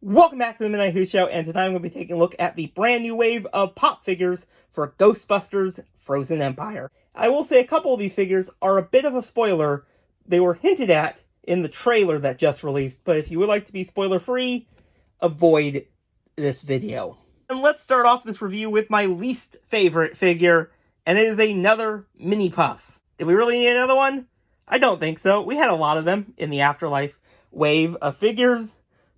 Welcome back to the Midnight Who Show, and tonight I'm going to be taking a look at the brand new wave of pop figures for Ghostbusters Frozen Empire. I will say a couple of these figures are a bit of a spoiler. They were hinted at in the trailer that just released, but if you would like to be spoiler-free, avoid this video. And let's start off this review with my least favorite figure, and it is another Mini Puff. Did we really need another one? I don't think so. We had a lot of them in the Afterlife wave of figures.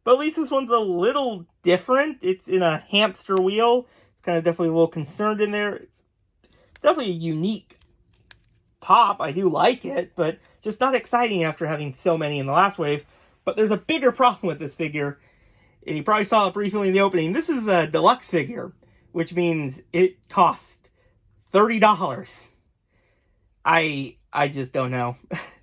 But at least this one's a little different. It's in a hamster wheel. It's kind of definitely a little concerned in there. It's definitely a unique pop. I do like it, but just not exciting after having so many in the last wave. But there's a bigger problem with this figure, and you probably saw it briefly in the opening. This is a deluxe figure, which means it cost $30. I just don't know.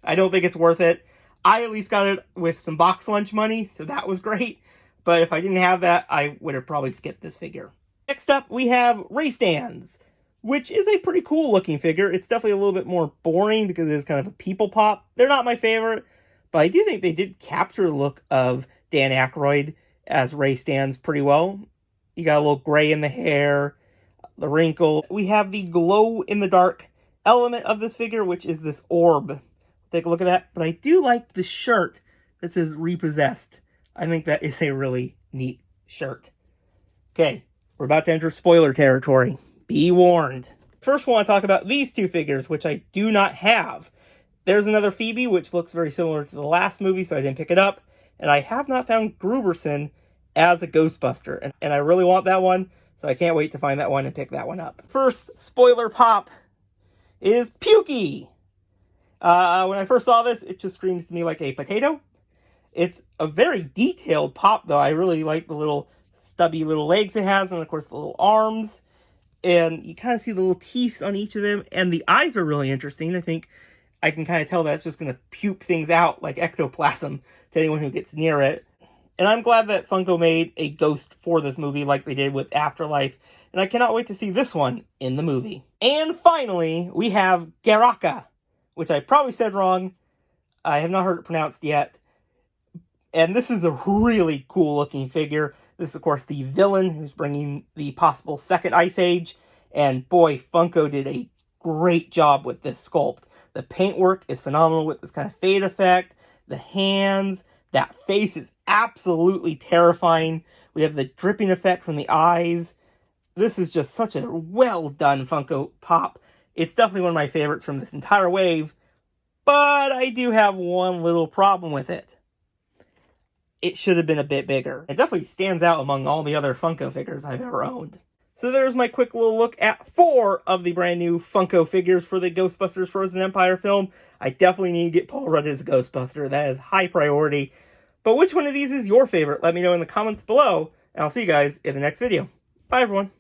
I don't think it's worth it. I at least got it with some box lunch money, so that was great. But if I didn't have that, I would have probably skipped this figure. Next up, we have Ray Stans, which is a pretty cool looking figure. It's definitely a little bit more boring because it's kind of a people pop. They're not my favorite, but I do think they did capture the look of Dan Aykroyd as Ray Stans pretty well. You got a little gray in the hair, the wrinkle. We have the glow-in-the-dark element of this figure, which is this orb. Take a look at that. But I do like the shirt that says Repossessed. I think that is a really neat shirt. Okay, we're about to enter spoiler territory. Be warned. First, I want to talk about these two figures, which I do not have. There's another Phoebe, which looks very similar to the last movie, so I didn't pick it up. And I have not found Gruberson as a Ghostbuster. And I really want that one, so I can't wait to find that one and pick that one up. First spoiler pop is Pukey. When I first saw this, it just screams to me like a potato. It's a very detailed pop, though. I really like the little stubby little legs it has, and of course the little arms. And you kind of see the little teeth on each of them, and the eyes are really interesting. I think I can kind of tell that's just going to puke things out like ectoplasm to anyone who gets near it. And I'm glad that Funko made a ghost for this movie like they did with Afterlife. And I cannot wait to see this one in the movie. And finally, we have Garaka, which I probably said wrong. I have not heard it pronounced yet. And this is a really cool looking figure. This is, of course, the villain who's bringing the possible second Ice Age. And boy, Funko did a great job with this sculpt. The paintwork is phenomenal with this kind of fade effect. The hands, that face is absolutely terrifying. We have the dripping effect from the eyes. This is just such a well done Funko pop. It's definitely one of my favorites from this entire wave, but I do have one little problem with it. It should have been a bit bigger. It definitely stands out among all the other Funko figures I've ever owned. So there's my quick little look at 4 of the brand new Funko figures for the Ghostbusters Frozen Empire film. I definitely need to get Paul Rudd as a Ghostbuster. That is high priority. But which one of these is your favorite? Let me know in the comments below, and I'll see you guys in the next video. Bye, everyone.